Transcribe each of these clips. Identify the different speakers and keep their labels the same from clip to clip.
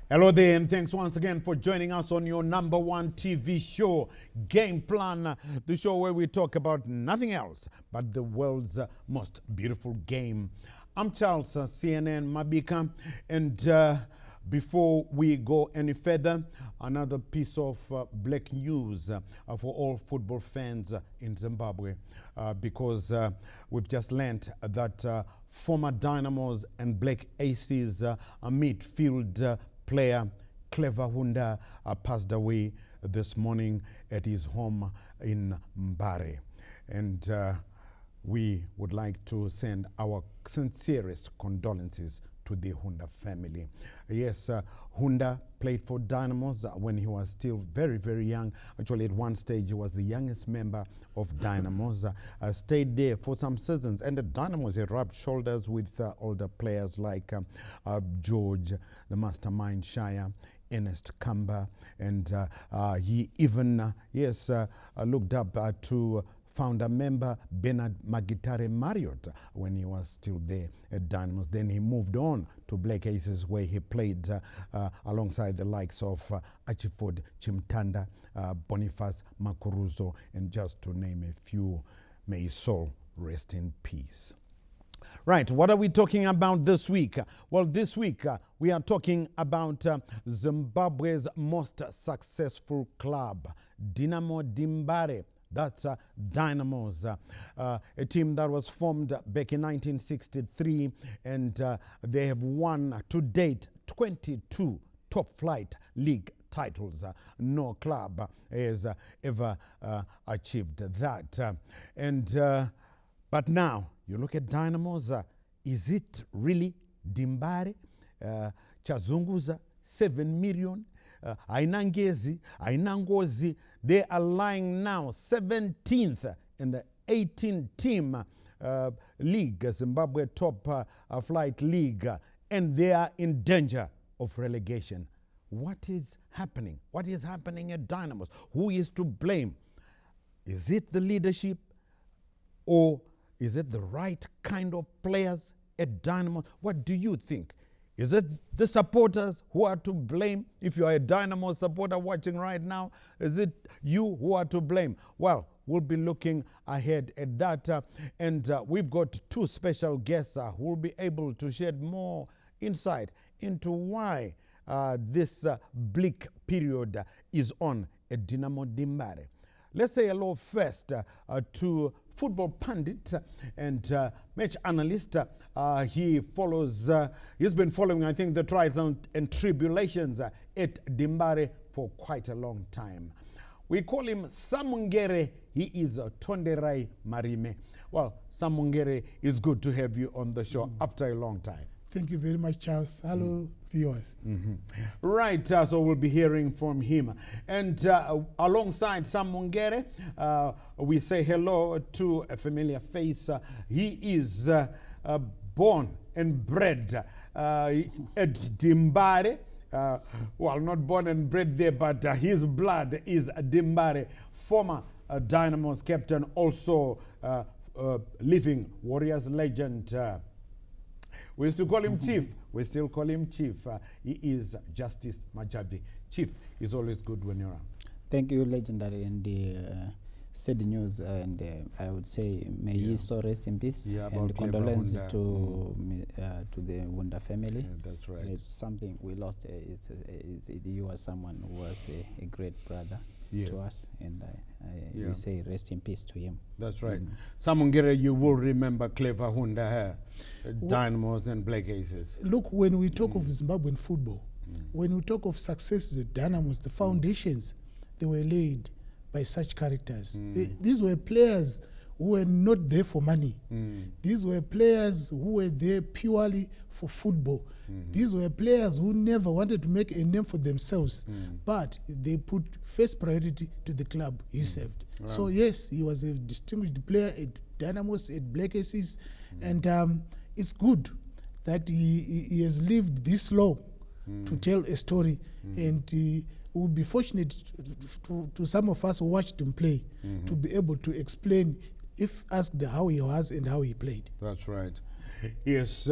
Speaker 1: Hello there, and thanks once again for joining us on your number one TV show, Game Plan, the show where we talk about nothing else but the world's most beautiful game. I'm Charles, CNN Mabika, and before we go any further, another piece of black news for all football fans in Zimbabwe, because we've just learned that former Dynamos and Black Aces midfield player Clever Hunda passed away this morning at his home in Mbare. And we would like to send our sincerest condolences to the Hunda family. Yes, Hunda played for Dynamos when he was still very, very young. Actually, at one stage, he was the youngest member of Dynamos. Stayed there for some seasons. And at Dynamos, he rubbed shoulders with older players like George, the mastermind Shire, Ernest Kamba. And he even, looked up to founder member Bernard Magitare Marriott when he was still there at Dynamos. Then he moved on to Black Aces, where he played alongside the likes of Achiford Chimtanda, Boniface Makuruzo, and just to name a few. May his soul rest in peace. Right, what are we talking about this week? Well, this week we are talking about Zimbabwe's most successful club, Dynamo Dimbare. That's Dynamos, a team that was formed back in 1963, and they have won to date 22 top-flight league titles. No club has ever achieved that. But now, you look at Dynamos, is it really Dimbare? Chazunguza, 7 million. Ainangezi, Ainangozi, they are lying now 17th in the 18-team league, Zimbabwe top flight league, and they are in danger of relegation. What is happening? What is happening at Dynamos? Who is to blame? Is it the leadership, or is it the right kind of players at Dynamos? What do you think? Is it the supporters who are to blame? If you are a Dynamo supporter watching right now, is it you who are to blame? Well, we'll be looking ahead at that. And we've got two special guests who will be able to shed more insight into why this bleak period is on at Dynamo Dimbare. Let's say hello first to football pundit and match analyst. He's been following, I think, the trials and tribulations at Dimbare for quite a long time. We call him Samungere. He is Tonderai Marime. Well, Samungere, it's good to have you on the show after a long time.
Speaker 2: Thank you very much, Charles. Hello, viewers.
Speaker 1: Right, so we'll be hearing from him. And alongside Samungere, we say hello to a familiar face. He is born and bred at Dimbare. Well, not born and bred there, but his blood is Dimbare. Former Dynamos captain, also living Warriors legend. We used to call him Chief. We still call him Chief. He is Justice Majavi. Chief, it's always good when you're around.
Speaker 3: Thank you, legendary, and sad news. And I would say, may his soul rest in peace.
Speaker 1: Yeah,
Speaker 3: and condolences to the Hunda family.
Speaker 1: Yeah, that's right.
Speaker 3: It's something we lost. He was someone who was a great brother to us, and we say rest in peace to him.
Speaker 1: That's right. Samungere, you will remember Clever Hunda, Dynamos and Black Aces.
Speaker 2: Look, when we talk of Zimbabwean football, when we talk of successes at Dynamos, the foundations, they were laid by such characters. These were players who were not there for money. These were players who were there purely for football. These were players who never wanted to make a name for themselves, but they put first priority to the club he served. Right. So yes, he was a distinguished player at Dynamos, at Black Aces, and it's good that he has lived this long to tell a story, and we'll be fortunate to some of us who watched him play to be able to explain, if asked, how he was and how he played.
Speaker 1: That's right. Yes,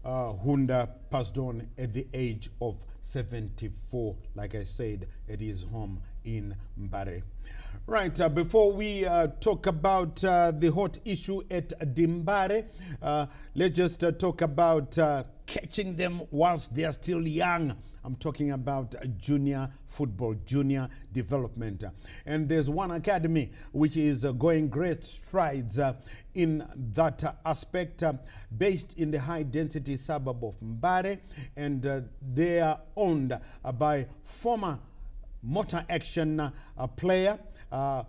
Speaker 1: Hunda passed on at the age of 74, like I said, at his home in Mbare. Right, before we talk about the hot issue at Dimbare, let's just talk about catching them whilst they are still young. I'm talking about junior football, junior development. And there's one academy which is going great strides in that aspect, based in the high-density suburb of Mbare, and they are owned by former motor action player.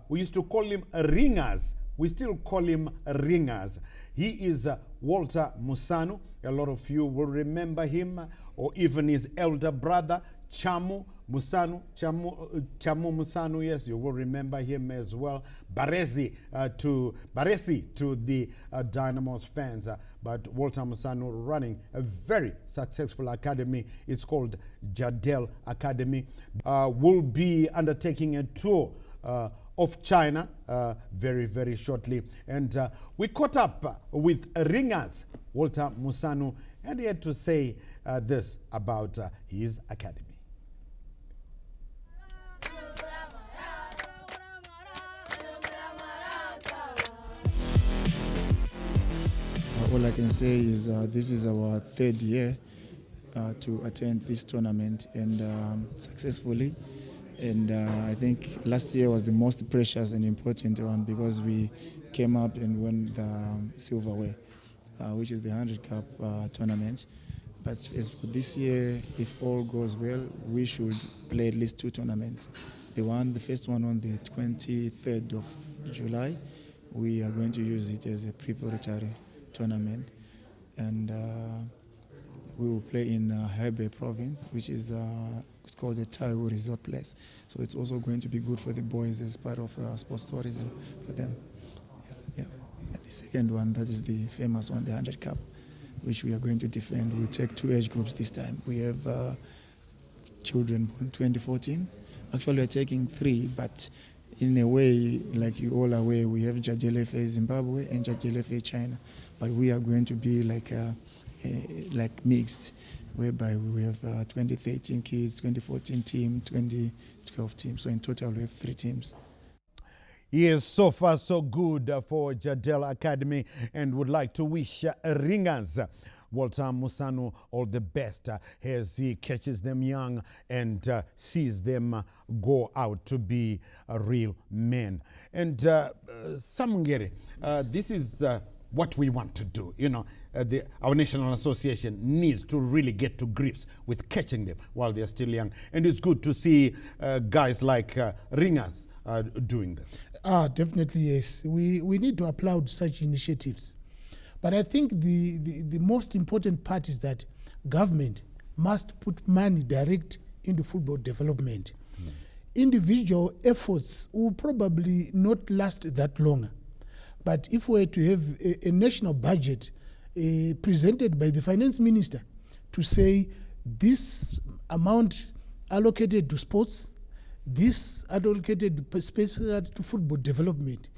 Speaker 1: We used to call him Ringers. We still call him Ringers. He is Walter Musanu. A lot of you will remember him, or even his elder brother, Chamu Musanu. Chamu Musanu, yes, you will remember him as well. Baresi to the Dynamos fans. But Walter Musanu running a very successful academy. It's called Jadel Academy. Will be undertaking a tour of China very, very shortly. And we caught up with Ringers, Walter Musanu, and he had to say this about his academy.
Speaker 4: All I can say is this is our third year to attend this tournament, and successfully. And I think last year was the most precious and important one, because we came up and won the silverware, which is the 100 Cup tournament. But as for this year, if all goes well, we should play at least 2 tournaments. The first one on the 23rd of July, we are going to use it as a preparatory tournament. And we will play in Hebei province, which is it's called the Taiwo Resort Place. So it's also going to be good for the boys as part of sports tourism for them. Yeah. And the second one, that is the famous one, the 100 Cup, which we are going to defend. We'll take 2 age groups this time. We have children born 2014. Actually, we're taking 3, but in a way, like you all are aware, we have Jadel FA Zimbabwe and Jadel FA China. But we are going to be like mixed, whereby we have 2013 kids, 2014 team, 2012 team. So in total, we have 3 teams.
Speaker 1: Yes, so far so good for Jadel Academy, and would like to wish Ringers, Walter Musanu, all the best as he catches them young and sees them go out to be real men. And Samungere, this is what we want to do. You know, our National Association needs to really get to grips with catching them while they're still young. And it's good to see guys like Ringers doing this.
Speaker 2: Definitely, yes. We need to applaud such initiatives. But I think the most important part is that government must put money direct into football development. Individual efforts will probably not last that long. But if we were to have a national budget presented by the finance minister to say this amount allocated to sports, this allocated specifically to football development,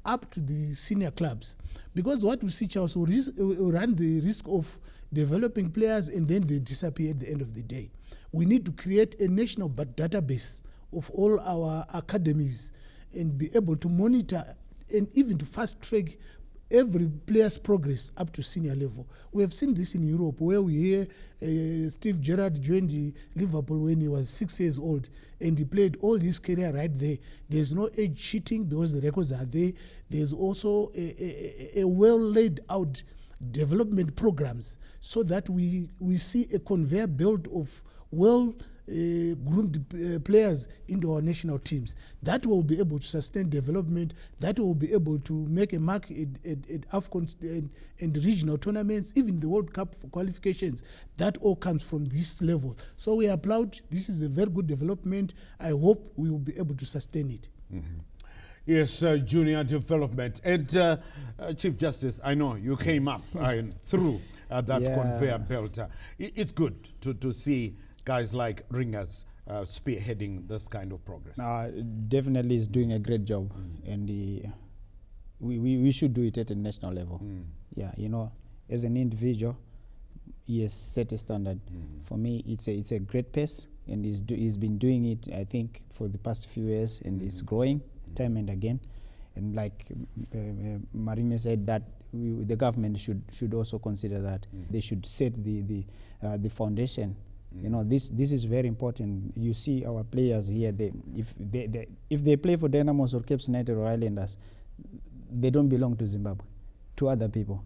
Speaker 2: up to the senior clubs, because what we see, Charles, will run the risk of developing players and then they disappear at the end of the day. We need to create a national database of all our academies and be able to monitor and even to fast track every player's progress up to senior level. We have seen this in Europe, where we hear Steve Gerrard joined Liverpool when he was 6 years old, and he played all his career right there. There's no age cheating because the records are there. There's also a well laid out development programs, so that we see a conveyor belt of groomed players into our national teams. That will be able to sustain development, that will be able to make a mark at AFCON and regional tournaments, even the World Cup qualifications. That all comes from this level. So we applaud. This is a very good development. I hope we will be able to sustain it.
Speaker 1: Mm-hmm. Yes, junior development. And Chief Justice, I know you came up through that conveyor belt. It's good to see guys like Ringers spearheading this kind of progress.
Speaker 3: Definitely is doing a great job, and we should do it at a national level. Yeah, you know, as an individual, he has set a standard. For me, it's a great pace, and he's been doing it, I think, for the past few years, and it's growing time and again. And like Marine said, that the government should also consider that. They should set the foundation. You know, this is very important. You see our players here. If they play for Dynamos or Cape United or Islanders, they don't belong to Zimbabwe, to other people.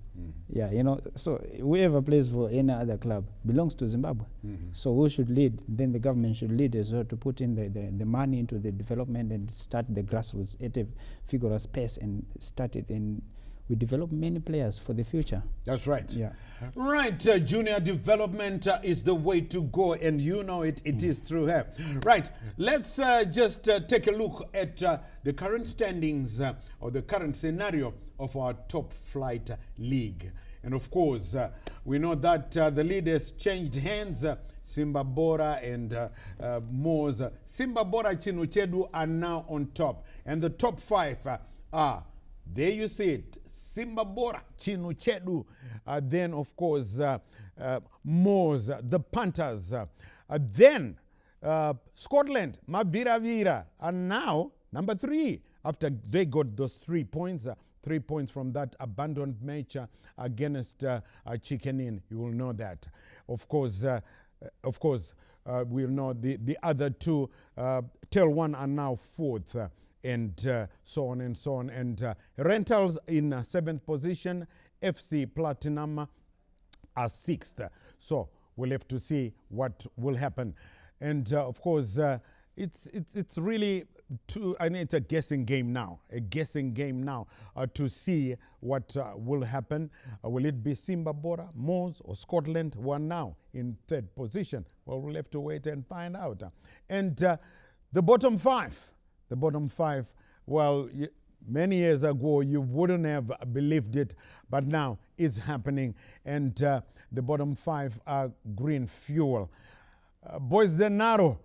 Speaker 3: Yeah, you know. So whoever plays for any other club belongs to Zimbabwe. So who should lead? Then the government should lead as well, to put in the money into the development and start the grassroots at a vigorous pace and start it. And we develop many players for the future.
Speaker 1: That's right.
Speaker 3: Yeah.
Speaker 1: Right, junior development is the way to go, and you know it is through her. Right, let's just take a look at the current standings or the current scenario of our top flight league. And of course, we know that the lead has changed hands. Simba Bora and Moz. Simba Bora, Chinuchedu are now on top. And the top five are, there you see it, Simba Bora, Chinuchedu, then of course Moz, the Panthers, then Scotland, Maviravira, and now number 3 after they got those 3 points. 3 points from that abandoned match against Chicken Inn. You will know that. Of course, we'll know the other 2, Tail 1 are now 4th. And so on and so on. And Rentals in 7th position, FC Platinum are 6th. So we'll have to see what will happen. And of course, it's really it's a guessing game now. To see what will happen. Will it be Simba Bora, Moz, or Scotland, who are now in 3rd position? Well, we'll have to wait and find out. And the bottom 5. The bottom 5, well, many years ago, you wouldn't have believed it, but now it's happening. And the bottom 5 are Green Fuel. Boys de Naro,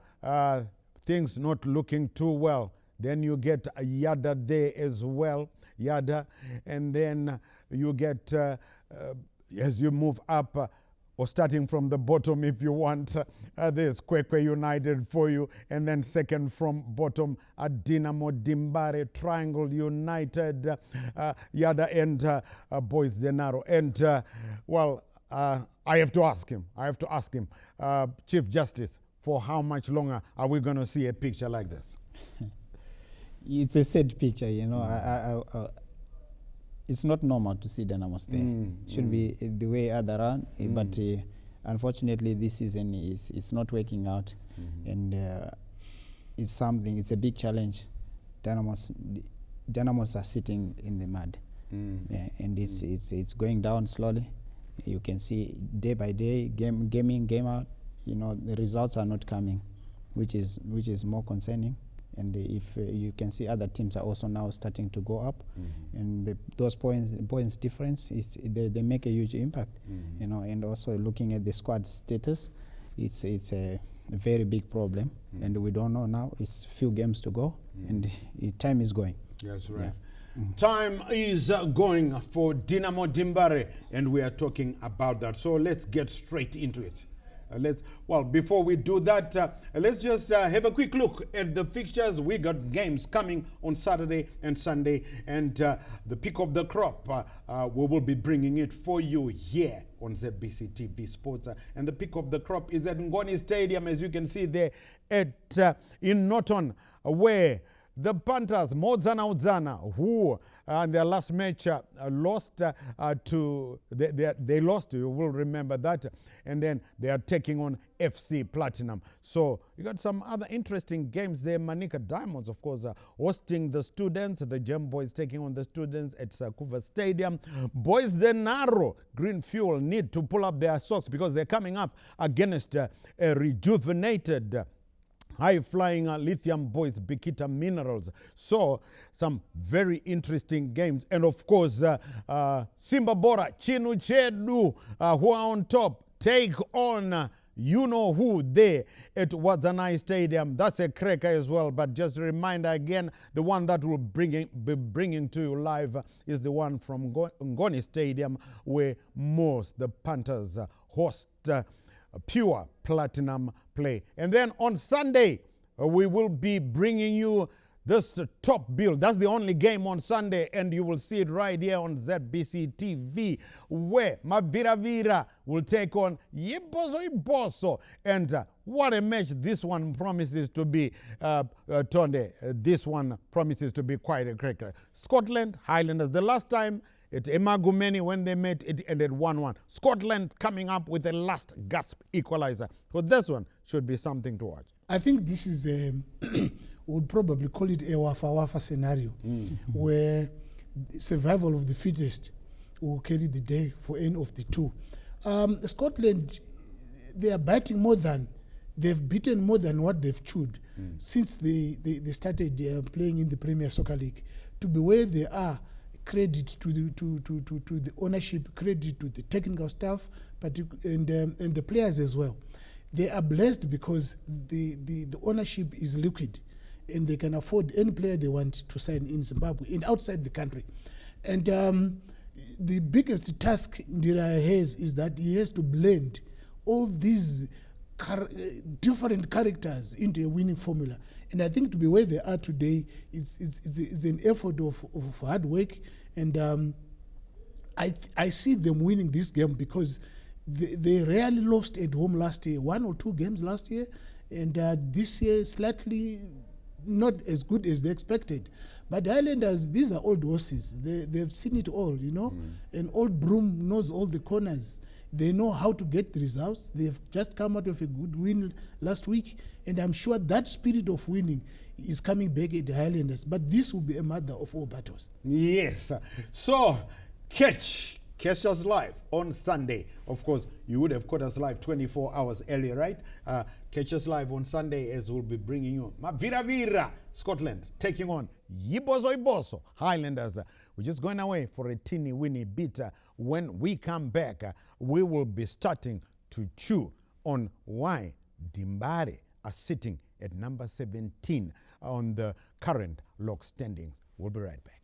Speaker 1: things not looking too well. Then you get Yada there as well, Yada. And then you get, as you move up, or starting from the bottom if you want, there's Kwekwe United for you. And then second from bottom, Dynamo Dimbare, Triangle United, Yada, and Boys Zenaro. And, I have to ask him, Chief Justice, for how much longer are we going to see a picture like this?
Speaker 3: It's a sad picture, you know. It's not normal to see Dynamo stay. Should be the way other around, but unfortunately this season is not working out, and it's a big challenge. Dynamos are sitting in the mud, and it's going down slowly. You can see day by day, game in, game out. You know, the results are not coming, which is more concerning. And if you can see other teams are also now starting to go up, and those points difference they make a huge impact, you know. And also looking at the squad status, it's a very big problem, and we don't know now. It's few games to go, and time is going.
Speaker 1: That's right.
Speaker 3: Yeah.
Speaker 1: Time is going for Dynamo Dimbare, and we are talking about that. So let's get straight into it. Before we do that, let's just have a quick look at the fixtures. We got games coming on Saturday and Sunday, and the pick of the crop, we will be bringing it for you here on ZBC TV Sports. And the pick of the crop is at Ngoni Stadium, as you can see there in Norton, where the Panthers, Modzana Udzana, who in their last match lost they lost, you will remember that. And then they are taking on FC Platinum. So you got some other interesting games there. Manica Diamonds, of course, hosting the Students. The Gem Boys taking on the Students at Sakuva Stadium. Boys de Naro, Green Fuel, need to pull up their socks because they're coming up against a rejuvenated high-flying lithium boys, Bikita Minerals. So some very interesting games. And of course, Simba Bora, Chinuchedu, who are on top, take on you know who there at Wadzanai Stadium. That's a cracker as well. But just a reminder again, the one that will be bringing to you live is the one from Ngoni Stadium, where most the Panthers host pure platinum play. And then on Sunday, we will be bringing you this top bill. That's the only game on Sunday, and you will see it right here on ZBC TV, where Mavira Vira will take on Yibozo Iboso. And what a match this one promises to be, Tonde. This one promises to be quite a cracker. Scotland, Highlanders. The last time at Emagumeni, when they met, it ended 1-1. Scotland coming up with a last gasp equalizer. So this one should be something to watch.
Speaker 2: I think this is would probably call it a wafa scenario, where survival of the fittest will carry the day for any of the two. Scotland, they are biting more than, they've beaten more than what they've chewed since they started playing in the Premier Soccer League. To be where they are, credit to the ownership, credit to the technical staff, and the players as well. They are blessed because the ownership is liquid, and they can afford any player they want to sign in Zimbabwe and outside the country. And the biggest task Ndira has is that he has to blend all these different characters into a winning formula. And I think to be where they are today is an effort of hard work. And I see them winning this game because they rarely lost at home last year, 1 or 2 games last year. And this year, slightly not as good as they expected. But the Highlanders, these are old horses. They've seen it all, you know. An old broom knows all the corners. They know how to get the results. They've just come out of a good win last week. And I'm sure that spirit of winning is coming back at the Highlanders. But this will be a mother of all battles.
Speaker 1: Yes. So, catch us live on Sunday. Of course, you would have caught us live 24 hours earlier, right? Catch us live on Sunday as we'll be bringing you Mavira Vira, Scotland, taking on Yibozo Iboso, Highlanders. We're just going away for a teeny weeny bit. When we come back, we will be starting to chew on why Dimbare are sitting at number 17 on the current log standings. We'll be right back.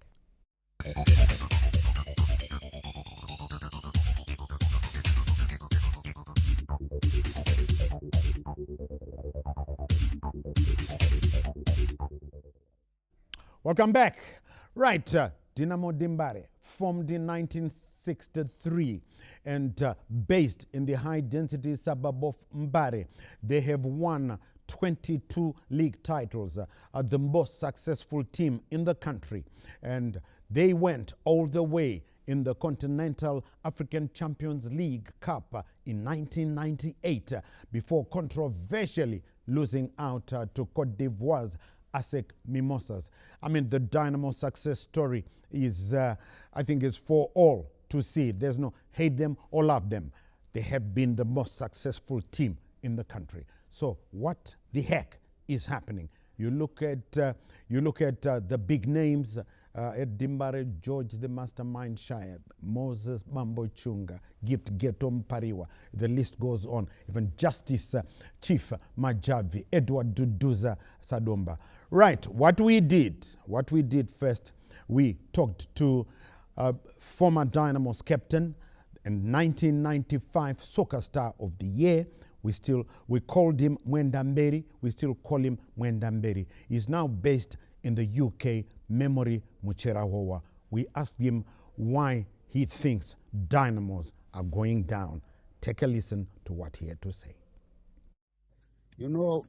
Speaker 1: Welcome back. Right, Dinamo Dimbare, formed in 1963 and based in the high-density suburb of Mbare. They have won 22 league titles, the most successful team in the country. And they went all the way in the Continental African Champions League Cup in 1998 before controversially losing out to Cote d'Ivoire's ASEC Mimosas. I mean, the Dynamo success story is, I think, is for all to see. There's no hate them or love them. They have been the most successful team in the country. So what the heck is happening? You look at the big names at Dimbare, George the Mastermind Shire, Moses Mambo Chunga, Gift Getom Pariwa. The list goes on. Even Justice Chief Majavi, Edward Duduza Sadomba. Right, what we did first, we talked to former Dynamo's captain and 1995 Soccer Star of the Year. We called him Mwendamberi. We still call him Mwendamberi. He's now based in the UK, Memory Mucherahowa. We asked him why he thinks Dynamos are going down. Take a listen to what he had to say.
Speaker 5: You know,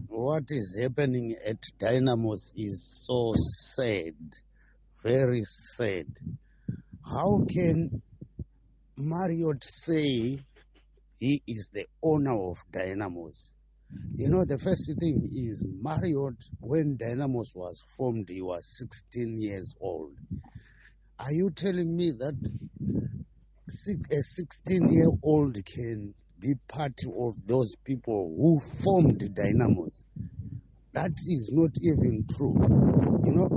Speaker 5: what is happening at Dynamos is so sad, very sad. How can Marriott say he is the owner of Dynamos? You know, the first thing is Marriott, when Dynamos was formed, he was 16 years old. Are you telling me that a 16-year-old can be part of those people who formed Dynamos? That is not even true. You know,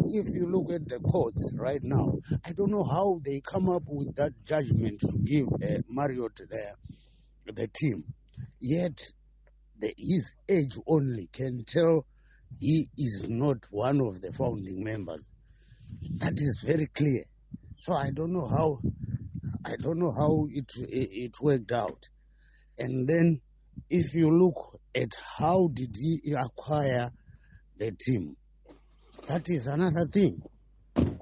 Speaker 5: if you look at the courts right now, I don't know how they come up with that judgment to give Marriott the team. Yet, his age only can tell he is not one of the founding members. That is very clear. So I don't know I don't know how it worked out. And then if you look at how did he acquire the team, that is another thing.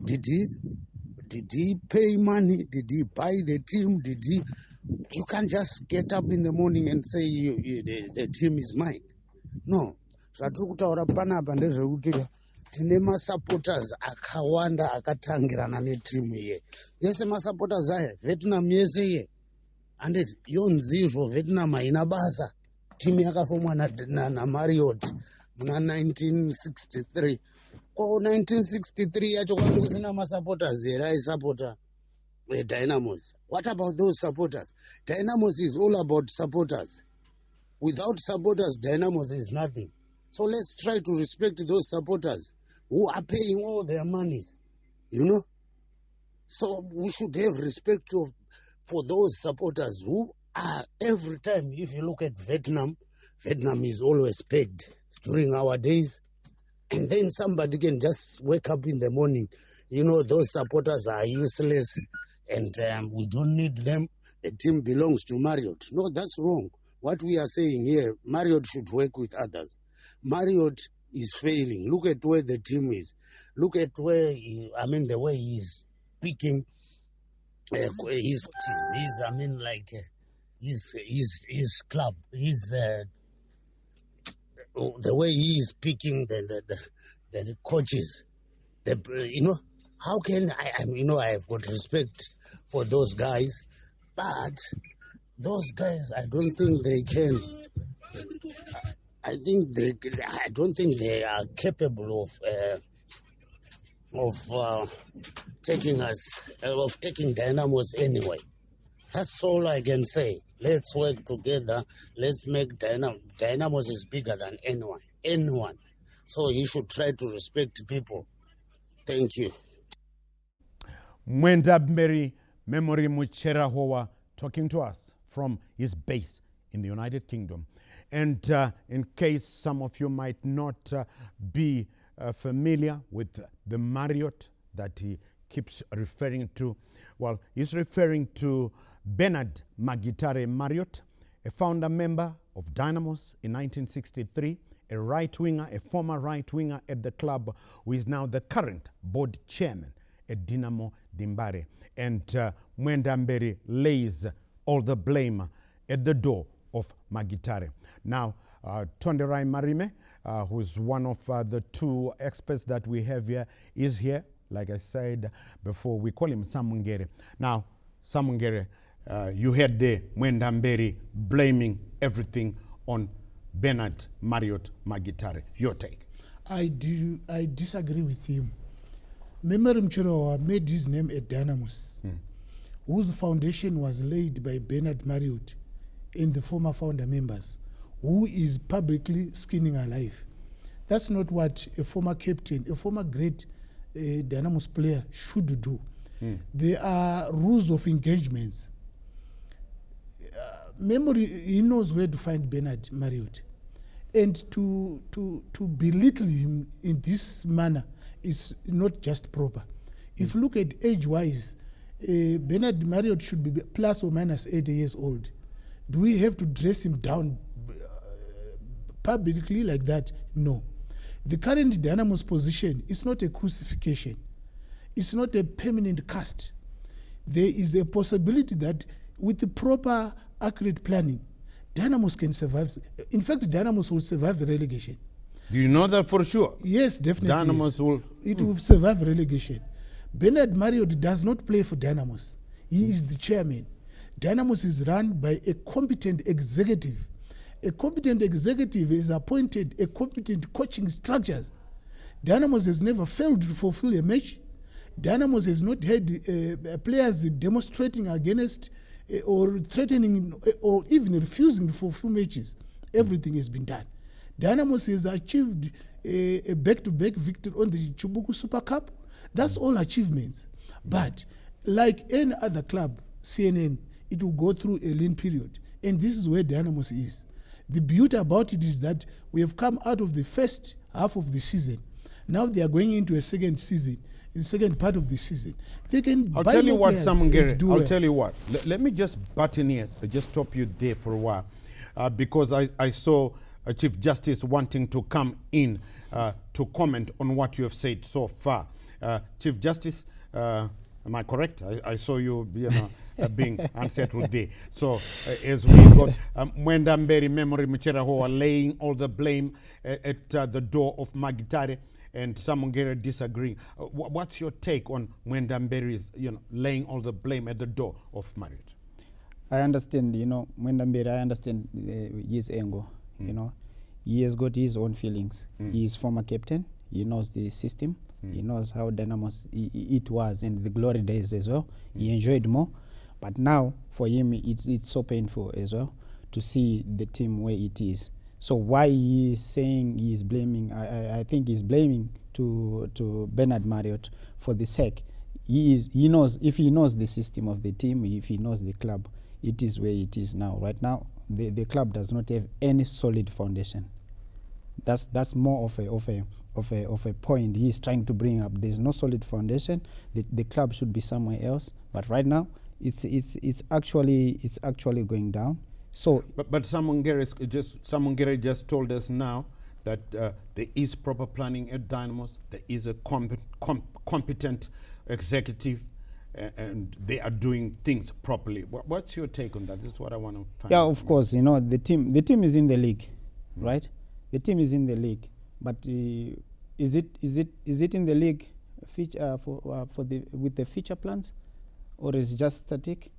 Speaker 5: Did he pay money? Did he buy the team? You can't just get up in the morning and say the team is mine. No. Zvatiri kutaura panapa ndezvekuti tine masupporters akawanda akatangirana netimu iye. Yese masupporters aya Vietnam yese iye. Anditi yonzizvo Vietnam haina basa. Timu yakafomwa na Marriott muna 1963. Kwa 1963 yacho kwanga kusina masupporters here aisupporta Dynamos. What about those supporters? Dynamos is all about supporters. Without supporters, Dynamos is nothing. So let's try to respect those supporters who are paying all their monies, you know. So we should have respect for those supporters who are, every time, if you look at Vietnam is always paid during our days. And then somebody can just wake up in the morning, you know, those supporters are useless and we don't need them. The team belongs to Marriott. No, that's wrong. What we are saying here, Marriott should work with others. Marriott is failing. Look at where the team is. Look at where, the way he's picking his club, the way he is picking the coaches. How can I have got respect for those guys, but those guys, I don't think they can. I don't think they are capable of taking Dynamos anyway. That's all I can say. Let's work together. Let's make Dynamos is bigger than anyone. So he should try to respect people. Thank you.
Speaker 1: Mwenda Memory Mucherahowa talking to us from his base in the United Kingdom. And in case some of you might not be familiar with the Marriott that he keeps referring to, well, he's referring to Bernard Magitare Marriott, a founder member of Dynamos in 1963, a former right-winger at the club, who is now the current board chairman at Dynamo Dimbare. And Mwenda lays all the blame at the door of Magitare. Now, Tonderai Marime, who's one of the two experts that we have here, is here. Like I said before, we call him Samungere. Now, Samungere, you heard the Mwenda blaming everything on Bernard Marriott Magitare. Your take?
Speaker 2: I disagree with him. Memory Mchirawa made his name at Dynamos, whose foundation was laid by Bernard Marriott and the former founder members, who is publicly skinning alive. That's not what a former captain, a former great Dynamos player should do. There are rules of engagements. Memory, he knows where to find Bernard Marriott. And to belittle him in this manner is not just proper. If you look at age-wise, Bernard Marriott should be plus or minus 80 years old. Do we have to dress him down publicly like that? No. The current Dynamos position is not a crucifixion. It's not a permanent cast. There is a possibility that with the proper, accurate planning, Dynamos can survive. In fact, Dynamos will survive the relegation.
Speaker 1: Do you know that for sure?
Speaker 2: Yes, definitely.
Speaker 1: Dynamos will.
Speaker 2: It will survive relegation. Bernard Marriott does not play for Dynamos. He is the chairman. Dynamos is run by a competent executive. A competent executive is appointed a competent coaching structures. Dynamos has never failed to fulfill a match. Dynamos has not had players demonstrating against or threatening or even refusing to fulfill matches. Everything has been done. Dynamos has achieved a back-to-back victory on the Chubuku Super Cup. That's all achievements. But like any other club, CNN, it will go through a lean period. And this is where Dynamos is. The beauty about it is that we have come out of the first half of the season. Now they are going into a second season, the second part of the season. They can
Speaker 1: I'll
Speaker 2: buy
Speaker 1: tell you
Speaker 2: more
Speaker 1: what,
Speaker 2: players
Speaker 1: Simon
Speaker 2: and
Speaker 1: Gary,
Speaker 2: do
Speaker 1: I'll
Speaker 2: well.
Speaker 1: tell you what. Let me just butt in here, just stop you there for a while, because I saw Chief Justice wanting to come in to comment on what you have said so far. Chief Justice, am I correct? I saw you, being unsettled there. So as we got Mwenda Mberi Memory Mucheraho laying all the blame at the door of Magitare, and Samongere disagreeing. What's your take on Mwenda Mberi's, laying all the blame at the door of marriage?
Speaker 3: I understand, Mwenda Mberi, I understand his angle. He has got his own feelings. He is former captain. He knows the system. He knows how Dynamos it was in the glory days as well. He enjoyed more. But now, for him, it's so painful as well to see the team where it is. So why he is saying he is blaming, I think he's blaming to Bernard Marriott for the sake. He knows, if he knows the system of the team, if he knows the club, it is where it is now. Right now, the club does not have any solid foundation. That's more of a point he's trying to bring up. There's no solid foundation. The club should be somewhere else. But right now, it's actually going down. So,
Speaker 1: but Samongere just told us now that there is proper planning at Dynamos. There is a competent executive, and they are doing things properly. What's your take on that? This is what I want to find out.
Speaker 3: Of course, the team is in the league, right? The team is in the league, but is it in the league with the future plans, or is it just static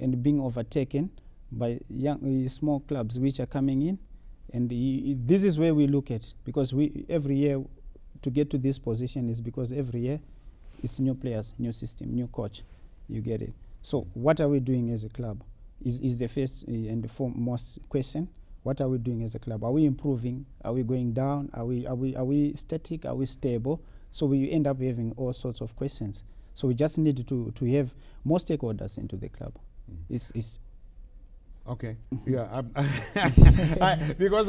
Speaker 3: and being overtaken by young small clubs which are coming in? And this is where we look at, because every year to get to this position is because every year it's new players, new system, new coach. You get it. So what are we doing as a club is the first and the foremost question. What are we doing as a club? Are we improving? Are we going down? Are we static? Are we stable? So we end up having all sorts of questions. So we just need to have more stakeholders into the club. It's
Speaker 1: okay. Yeah. Because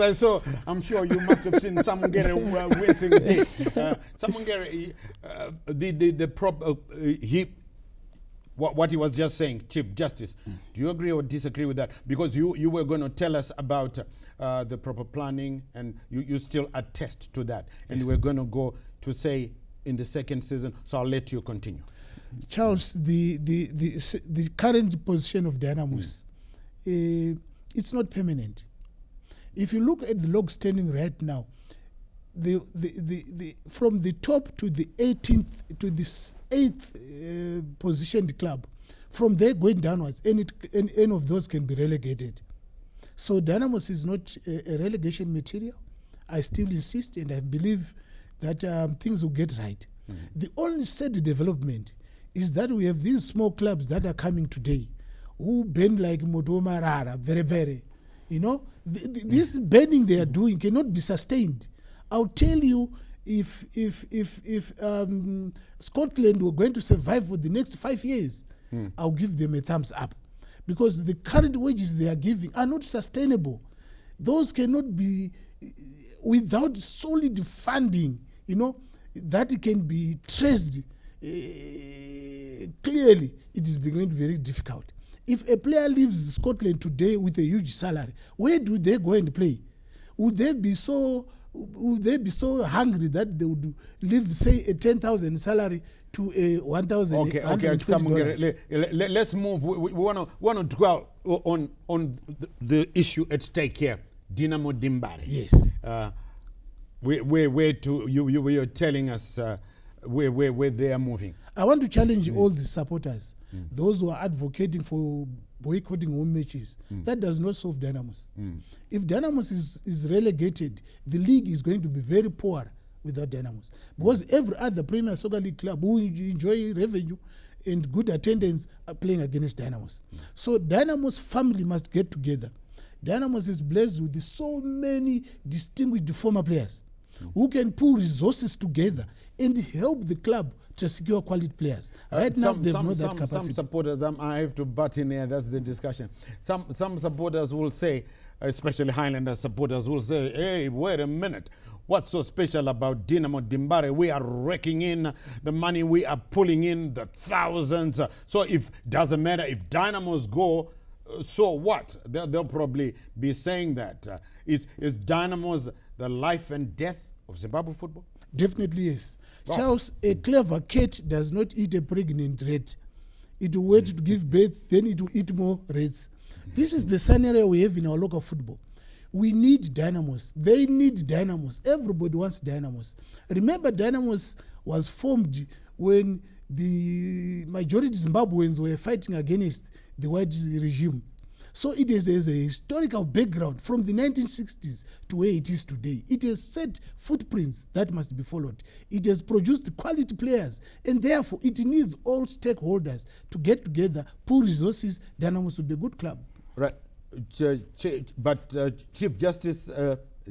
Speaker 1: I'm sure you must have seen Samongere waiting there. Samongere, what he was just saying, Chief Justice, do you agree or disagree with that? Because you were going to tell us about the proper planning, and you still attest to that. And you were going to go to say in the second season, so I'll let you continue.
Speaker 2: Charles, the current position of Dynamos, it's not permanent. If you look at the log standing right now, the from the top to the 18th to the 8th positioned club, from there going downwards, any of those can be relegated. So Dynamos is not a relegation material. I still insist, and I believe that things will get right. The only sad development is that we have these small clubs that are coming today who bend like Modoma Rara, very, very. This bending they are doing cannot be sustained. I'll tell you, if Scotland were going to survive for the next 5 years, I'll give them a thumbs up, because the current wages they are giving are not sustainable. Those cannot be without solid funding, that can be traced clearly. It is becoming very difficult. If a player leaves Scotland today with a huge salary, where do they go and play? Would they be so hungry that they would leave, say, a 10,000 salary to a 1,000?
Speaker 1: Okay. Let's move. We want to dwell on the issue at stake here. Dynamo Dimbare.
Speaker 2: Yes.
Speaker 1: Where to you were telling us where they are moving.
Speaker 2: I want to challenge all the supporters, those who are advocating for boycotting home matches. That does not solve Dynamos. If Dynamos is relegated, the league is going to be very poor without Dynamos, because every other Premier Soccer League club who enjoy revenue and good attendance are playing against Dynamos. So Dynamos family must get together. Dynamos is blessed with so many distinguished former players who can pull resources together and help the club to secure quality players. Right now, they've not that capacity.
Speaker 1: Some supporters, I have to butt in here, that's the discussion. Some supporters will say, especially Highlander supporters will say, hey, wait a minute. What's so special about Dynamo Dimbare? We are raking in the money, we are pulling in the thousands. So if doesn't matter if Dynamos go, so what? They'll probably be saying that. Is Dynamos the life and death of Zimbabwe football?
Speaker 2: Definitely yes.
Speaker 1: Oh.
Speaker 2: Charles, a clever cat does not eat a pregnant rat. It will wait to give birth, then it will eat more rats. This is the scenario we have in our local football. We need Dynamos. They need Dynamos. Everybody wants Dynamos. Remember, Dynamos was formed when the majority Zimbabweans were fighting against the white regime. So it is a historical background from the 1960s to where it is today. It has set footprints that must be followed. It has produced quality players, and therefore it needs all stakeholders to get together, pool resources. Dynamos will be a good club.
Speaker 1: Right. But Chief Justice,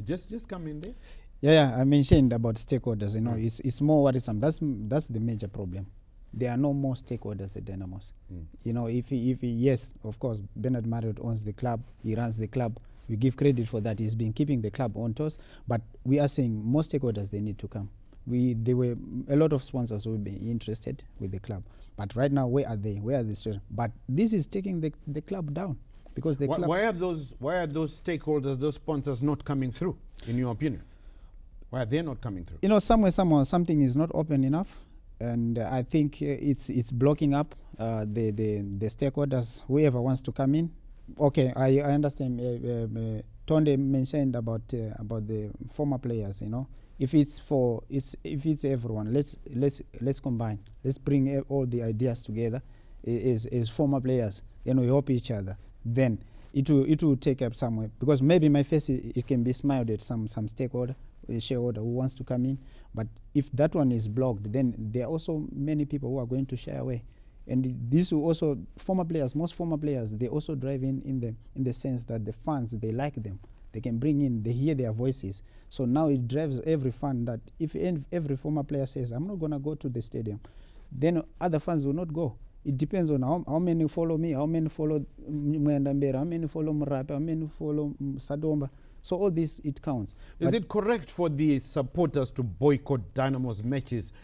Speaker 1: just come in there.
Speaker 3: Yeah, I mentioned about stakeholders. You know, it's more worrisome. That's the major problem. There are no more stakeholders at Dynamos. You know, if yes, of course, Bernard Marriott owns the club. He runs the club. We give credit for that. He's been keeping the club on toes. But we are saying more stakeholders, they need to come. There were a lot of sponsors who would be interested with the club. But right now, where are they? Where are they? But this is taking the club down. Because the club,
Speaker 1: why are those stakeholders, those sponsors not coming through, in your opinion? Why are they not coming through?
Speaker 3: You know, something is not open enough. And I think it's blocking up the stakeholders, whoever wants to come in. Okay, I understand. Tonde mentioned about the former players. You know, if it's everyone, let's combine. Let's bring all the ideas together as former players. Then we help each other. Then it will take up somewhere, because maybe my face it can be smiled at some stakeholder, a shareholder who wants to come in. But if that one is blocked, then there are also many people who are going to shy away. And this will also, most former players, they also drive in the sense that the fans, they like them. They can bring in, they hear their voices. So now it drives every fan that if every former player says, I'm not going to go to the stadium, then other fans will not go. It depends on how many follow me, how many follow Mwendambera, how many follow Mrape, how many follow Sadomba. So all this, it counts.
Speaker 1: Is it correct for the supporters to boycott Dynamo's matches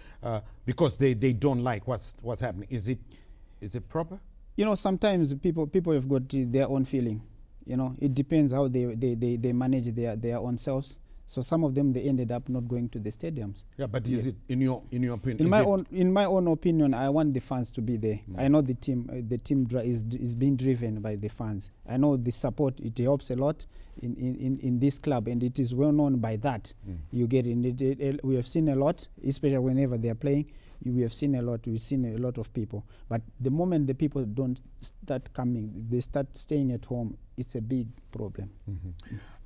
Speaker 1: because they don't like what's happening? Is it proper?
Speaker 3: You know, sometimes people have got their own feeling. You know, it depends how they manage their own selves. So some of them, they ended up not going to the stadiums.
Speaker 1: Yeah, but is it in your opinion?
Speaker 3: In my own opinion, I want the fans to be there. I know the team is being driven by the fans. I know the support, it helps a lot in this club, and it is well known by that. You get in it. We have seen a lot, especially whenever they are playing. We have seen a lot. We've seen a lot of people. But the moment the people don't start coming, they start staying at home, it's a big problem.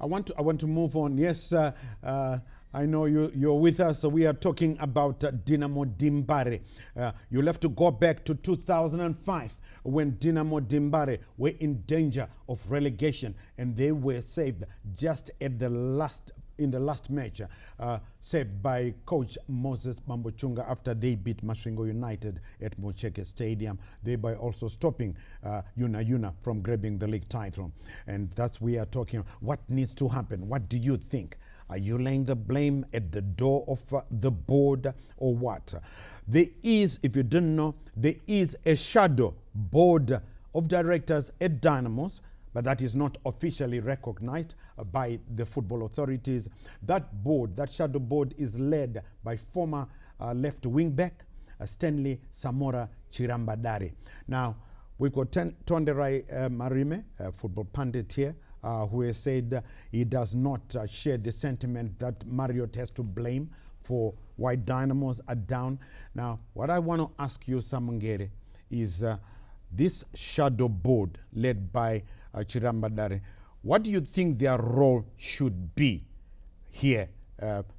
Speaker 1: I want to move on. Yes, I know you're with us. So we are talking about Dynamo Dimbare. You'll have to go back to 2005 when Dynamo Dimbare were in danger of relegation, and they were saved just at the last match, saved by coach Moses Mambochunga after they beat Masvingo United at Mocheke Stadium, thereby also stopping Una from grabbing the league title. And that's we are talking. What needs to happen? What do you think? Are you laying the blame at the door of the board or what? There is, if you didn't know, there is a shadow board of directors at Dynamos, but that is not officially recognized by the football authorities. That board, that shadow board, is led by former left wing back Stanley Samora Chirambadare. Now, we've got Tonderai Marime, a football pundit here, who has said he does not share the sentiment that Marriott has to blame for why Dynamos are down. Now, what I want to ask you, Samungere, is this shadow board led by Chirambadare, what do you think their role should be here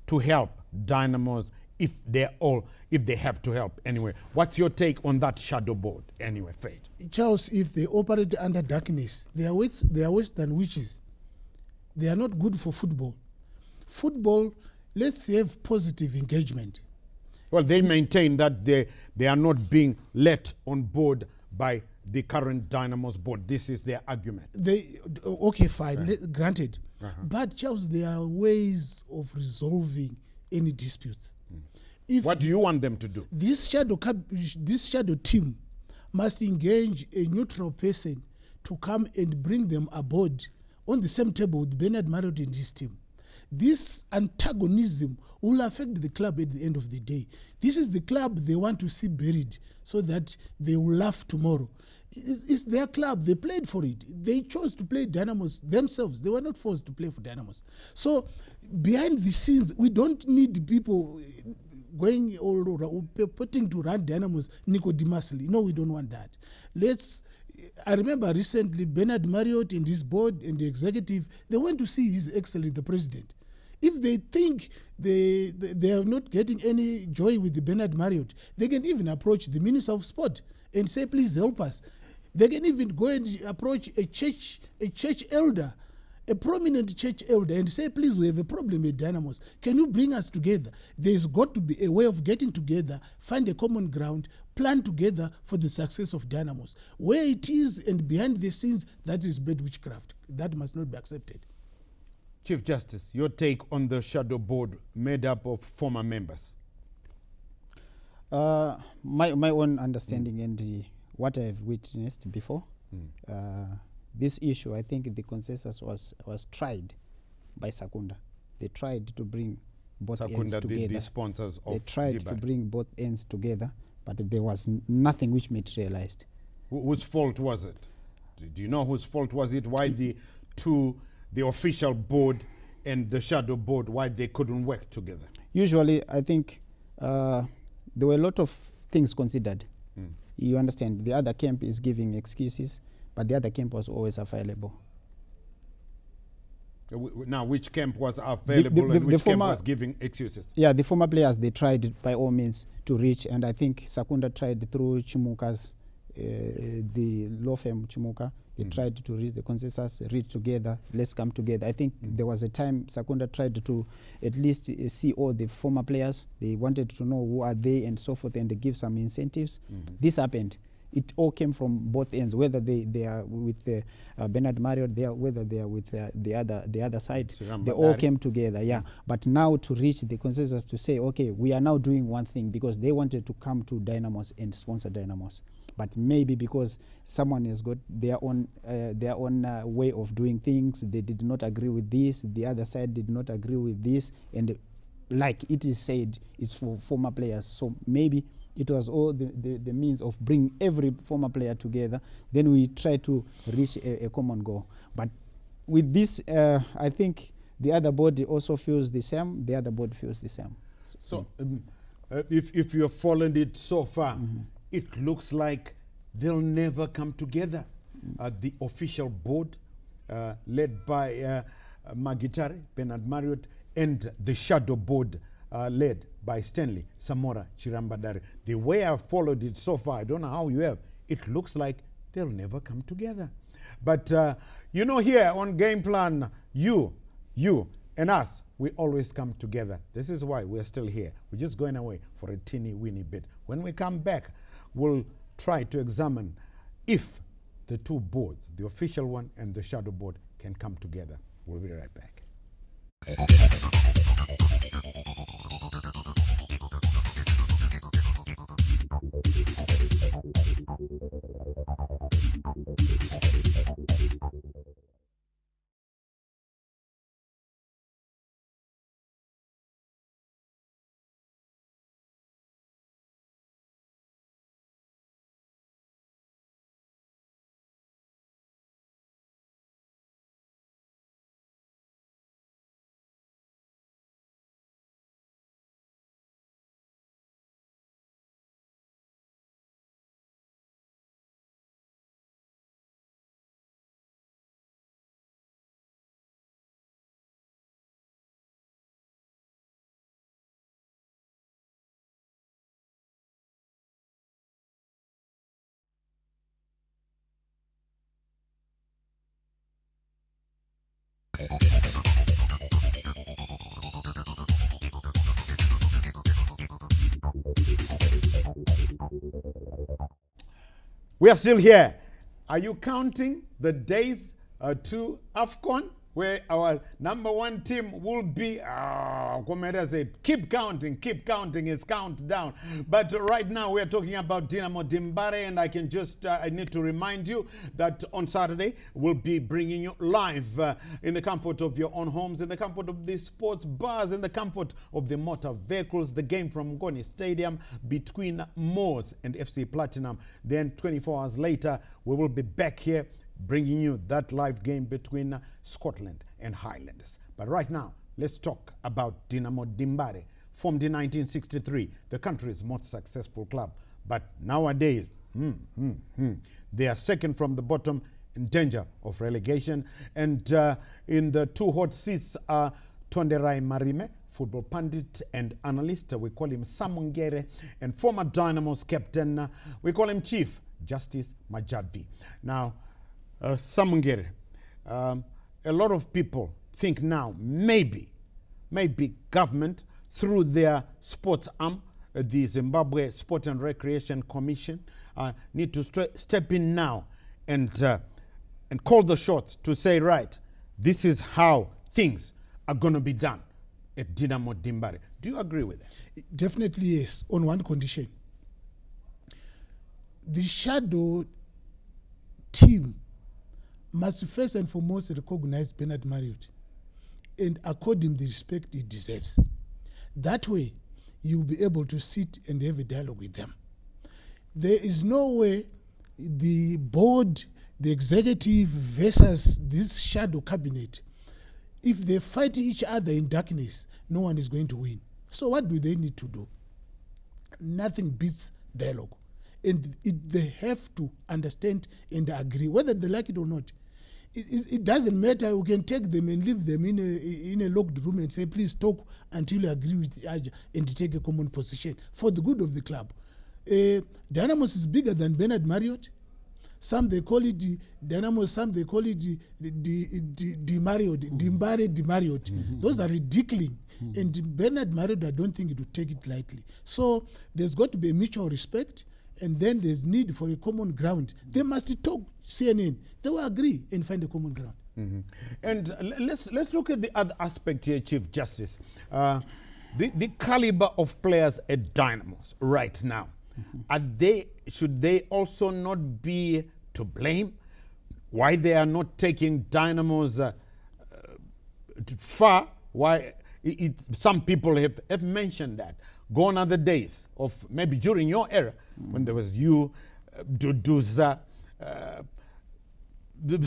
Speaker 1: to help Dynamos if they have to help anyway? What's your take on that shadow board anyway, Fate?
Speaker 2: Charles, if they operate under darkness, they are worse than witches. They are not good for football. Football, let's have positive engagement.
Speaker 1: Well, they maintain that they are not being let on board by the current Dynamos board. This is their argument.
Speaker 2: Okay, fine, granted. But Charles, there are ways of resolving any disputes.
Speaker 1: What do you want them to do?
Speaker 2: This shadow team must engage a neutral person to come and bring them aboard on the same table with Bernard Marriott and his team. This antagonism will affect the club at the end of the day. This is the club they want to see buried so that they will laugh tomorrow. It's their club. They played for it. They chose to play Dynamos themselves. They were not forced to play for Dynamos. So behind the scenes, we don't need people going all over, putting to run Dynamos Nicodemusly. No, we don't want that. I remember recently Bernard Marriott and his board and the executive, they went to see His Excellency the President. If they think they are not getting any joy with the Bernard Marriott, they can even approach the Minister of Sport and say, please help us. They can even go and approach a church elder, a prominent church elder, and say, please, we have a problem with Dynamos. Can you bring us together? There's got to be a way of getting together, find a common ground, plan together for the success of Dynamos. Where it is and behind the scenes, that is bad witchcraft. That must not be accepted.
Speaker 1: Chief Justice, your take on the shadow board made up of former members?
Speaker 3: My own understanding and what I've witnessed before, this issue, I think the consensus was tried by Secunda. They tried to bring both ends together.
Speaker 1: The sponsors of
Speaker 3: they tried to bring both ends together, but there was nothing which materialized.
Speaker 1: Whose fault was it? Do you know whose fault was it? Why the official board and the shadow board, why they couldn't work together?
Speaker 3: Usually, I think there were a lot of things considered. You understand, the other camp is giving excuses, but the other camp was always available.
Speaker 1: Now, which camp was available and which camp was giving excuses?
Speaker 3: Yeah, the former players, they tried by all means to reach, and I think Secunda tried through Chimuka's, the law firm Chimuka, they tried to reach the consensus, reach together, let's come together. I think there was a time Secunda tried to at least see all the former players. They wanted to know who are they and so forth, and they give some incentives. This happened. It all came from both ends, whether they are with Bernard Marriott, whether they are with the other side. They all came together, yeah. But now to reach the consensus to say, okay, we are now doing one thing, because they wanted to come to Dynamos and sponsor Dynamos. But maybe because someone has got their own way of doing things, they did not agree with this, the other side did not agree with this, and like it is said, it's for former players. So maybe it was all the means of bringing every former player together. Then we try to reach a common goal. But with this, I think the other board also feels the same. The other board feels the same.
Speaker 1: So if you have followed it so far, it looks like they'll never come together. The official board, led by Magitare, Bernard Marriott, and the shadow board, led by Stanley Samora Chirambadare. The way I've followed it so far, I don't know how you have, it looks like they'll never come together. But here on Game Plan, you and us, we always come together. This is why we're still here. We're just going away for a teeny-weeny bit. When we come back, we'll try to examine if the two boards, the official one and the shadow board, can come together. We'll be right back. We are still here. Are you counting the days to AFCON, where our number one team will be? Komeda said, keep counting, it's countdown. But right now we're talking about Dynamo Dimbare, and I can just, I need to remind you that on Saturday we'll be bringing you live in the comfort of your own homes, in the comfort of the sports bars, in the comfort of the motor vehicles, the game from Ngoni Stadium between Moors and FC Platinum. Then 24 hours later, we will be back here bringing you that live game between Scotland and Highlanders. But right now, let's talk about Dynamo Dimbare, formed in 1963, the country's most successful club. But nowadays, they are second from the bottom, in danger of relegation. And in the two hot seats are Tonderai Marime, football pundit and analyst. We call him Samungere. And former Dynamos captain, we call him Chief Justice Majavi. Now, Samungere, a lot of people think now maybe government through their sports arm, the Zimbabwe Sport and Recreation Commission, need to step in now and call the shots to say, right, this is how things are going to be done at Dynamo Dimbare. Do you agree with that?
Speaker 2: Definitely yes, on one condition. The shadow team must first and foremost recognize Bernard Marriott and accord him the respect he deserves. That way, you'll be able to sit and have a dialogue with them. There is no way the board, the executive versus this shadow cabinet, if they fight each other in darkness, no one is going to win. So what do they need to do? Nothing beats dialogue. And they have to understand and agree, whether they like it or not. It doesn't matter. We can take them and leave them in a locked room and say, please talk until you agree with each other and take a common position for the good of the club. Dynamos is bigger than Bernard Marriott. Some they call it Dynamos, some they call it the Marriott, Dimbare Di Marriott. Those are ridiculous. And Bernard Marriott, I don't think it would take it lightly. So there's got to be a mutual respect. And then there's need for a common ground. They must talk CNN. They will agree and find a common ground.
Speaker 1: And let's look at the other aspect here, Chief Justice. The caliber of players at Dynamos right now. Should they also not be to blame? Why they are not taking Dynamos far? Why some people have mentioned that. Gone are the days of maybe during your era when there was you, Duduza,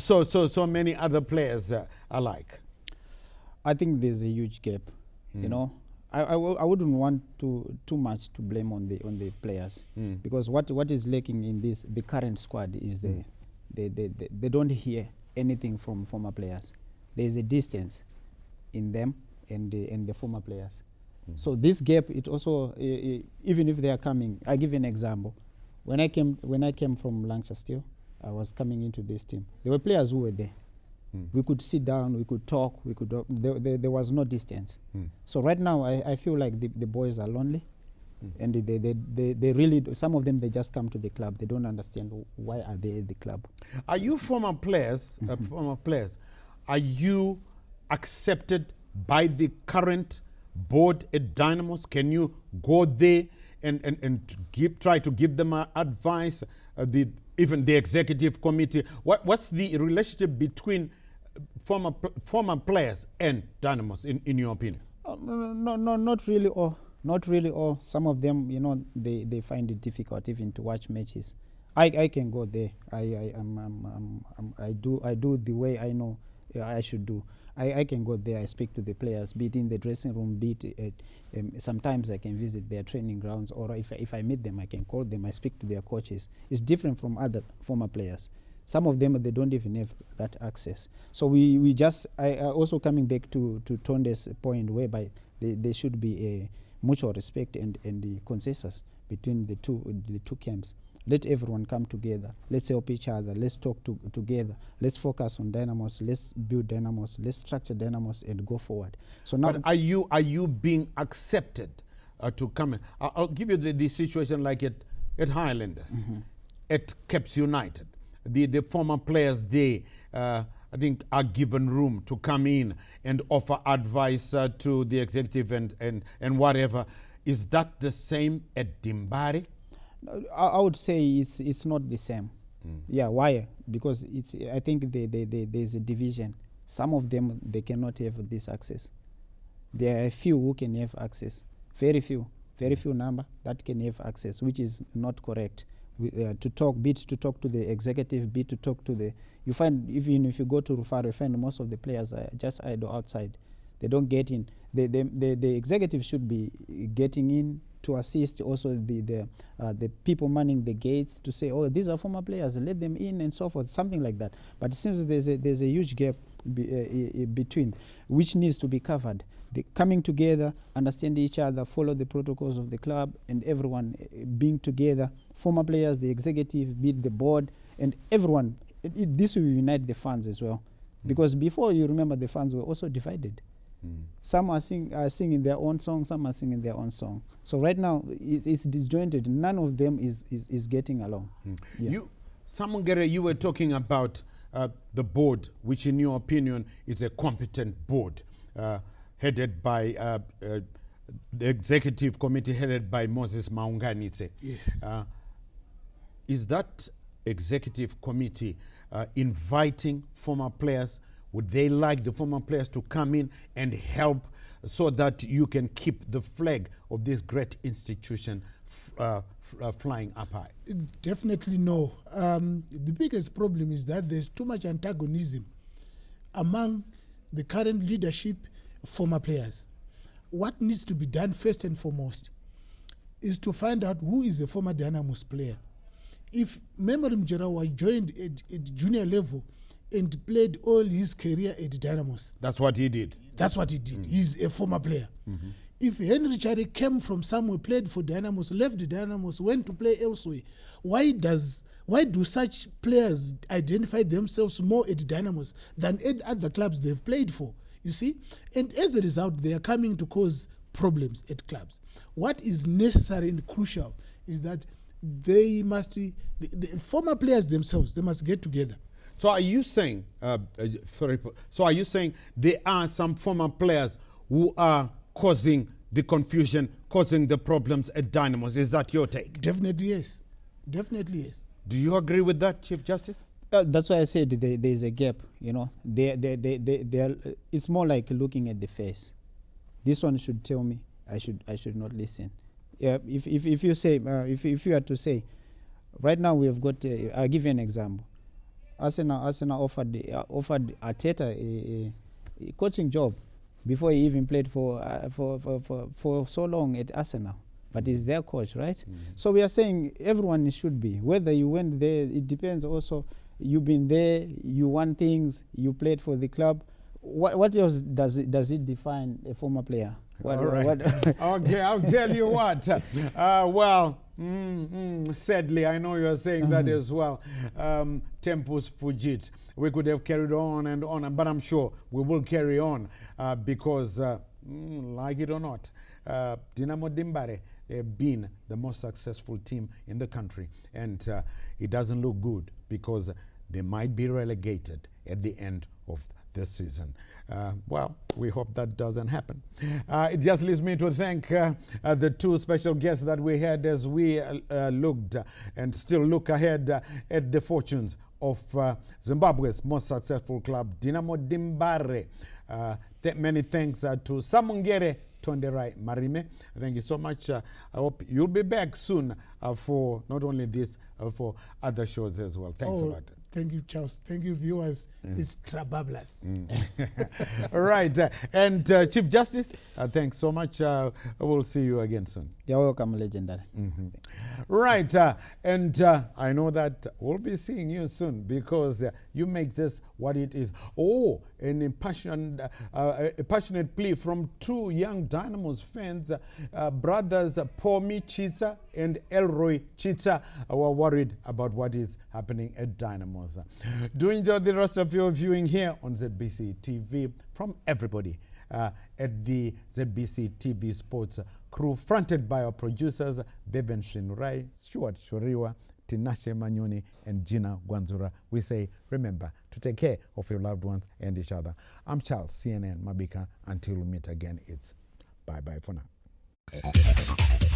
Speaker 1: so many other players alike.
Speaker 3: I think there's a huge gap. You know, I wouldn't want too much to blame on the players because what is lacking in the current squad is they don't hear anything from former players. There's a distance in them and the former players. So this gap, it also, even if they are coming, I give you an example. When I came from Lancashire, I was coming into this team. There were players who were there. We could sit down, we could talk, there was no distance. So right now, I feel like the boys are lonely, and they really, some of them, they just come to the club. They don't understand why are they at the club.
Speaker 1: Are you former players, are you accepted by the current board at Dynamos? Can you go there and try to give them advice? Even the executive committee. What's the relationship between former players and Dynamos in your opinion?
Speaker 3: No, not really. Or some of them, you know, they find it difficult even to watch matches. I can go there. I do the way I know I should do. I can go there, I speak to the players, be it in the dressing room, be it sometimes I can visit their training grounds, or if I meet them, I can call them, I speak to their coaches. It's different from other former players. Some of them, they don't even have that access. So we just, also coming back to Tonde's point, whereby there should be a mutual respect and the consensus between the two camps. Let everyone come together. Let's help each other. Let's talk together. Let's focus on Dynamos. Let's build Dynamos. Let's structure Dynamos and go forward. So now,
Speaker 1: but are you being accepted to come in? I'll give you the situation like at Highlanders. at Caps United. The former players, they, I think, are given room to come in and offer advice to the executive and whatever. Is that the same at Dimbari?
Speaker 3: I would say it's not the same. Yeah, why? Because I think there's a division. Some of them, they cannot have this access. There are a few who can have access. Very few number that can have access, which is not correct. To talk to the executive, to talk to the... You find, even if you go to Rufaro, you find most of the players are just idle outside. They don't get in. The executive should be getting in to assist also the people manning the gates to say, oh, these are former players, let them in and so forth, something like that. But it seems there's a huge gap between, which needs to be covered. The coming together, understand each other, follow the protocols of the club, and everyone being together, former players, the executive, be it the board, and everyone. This will unite the fans as well. Because before, you remember, the fans were also divided. Some are singing their own song, some are singing their own song. So right now, it's disjointed. None of them is getting along. Yeah.
Speaker 1: Samungere, you were talking about the board, which in your opinion is a competent board, headed by the executive committee headed by Moses Maunganitse.
Speaker 2: Yes.
Speaker 1: Is that executive committee inviting former players? Would they like the former players to come in and help so that you can keep the flag of this great institution flying up high?
Speaker 2: Definitely no. The biggest problem is that there's too much antagonism among the current leadership, former players. What needs to be done first and foremost is to find out who is a former Dynamos player. If Memory Mjerawa joined at junior level and played all his career at Dynamos.
Speaker 1: That's what he did.
Speaker 2: That's what he did. He's a former player. If Henry Chari came from somewhere, played for Dynamos, left the Dynamos, went to play elsewhere, why do such players identify themselves more at Dynamos than at other clubs they've played for? You see? And as a result, they are coming to cause problems at clubs. What is necessary and crucial is that they must, the former players themselves, they must get together.
Speaker 1: So are you saying, so are you saying there are some former players who are causing the confusion, causing the problems at Dynamos? Is that your take?
Speaker 2: Definitely yes. Definitely yes.
Speaker 1: Do you agree with that, Chief Justice?
Speaker 3: That's why I said there's a gap. You know, it's more like looking at the face. This one should tell me I should not listen. Yeah, if you say if you had to say, right now we have got. I'll give you an example. Arsenal offered Arteta a coaching job before he even played for so long at Arsenal. But he's their coach, right? So we are saying everyone should be. Whether you went there, it depends also. You've been there, you won things, you played for the club. What else does it define a former player?
Speaker 1: Okay, I'll tell you what. Sadly, I know you're saying that as well. Tempus fugit. We could have carried on and on, but I'm sure we will carry on because, like it or not, Dinamo Dimbare, they've been the most successful team in the country. And it doesn't look good because they might be relegated at the end of this season. Well, we hope that doesn't happen. It just leaves me to thank the two special guests that we had as we looked and still look ahead at the fortunes of Zimbabwe's most successful club, Dynamo Dimbare. Many thanks to Samungere Tonderai Marime. Thank you so much. I hope you'll be back soon for not only this, for other shows as well. Thanks a lot.
Speaker 2: Thank you, Charles. Thank you, viewers. It's Trabablas.
Speaker 1: All right. And Chief Justice, thanks so much. We'll see you again soon.
Speaker 3: You're welcome, legendary.
Speaker 1: Right. And I know that we'll be seeing you soon because you make this what it is. Oh, a passionate plea from two young Dynamos fans, brothers Pomi Chitsa and Elroy Chitsa, were worried about what is happening at Dynamos. Do enjoy the rest of your viewing here on ZBC TV from everybody at the ZBC TV Sports crew, fronted by our producers Bevan Shinurai, Stuart Shoriwa, Tinashe Manyoni, and Gina Gwanzura. We say, remember to take care of your loved ones and each other. I'm Charles, CNN Mabika. Until we meet again, it's bye-bye for now.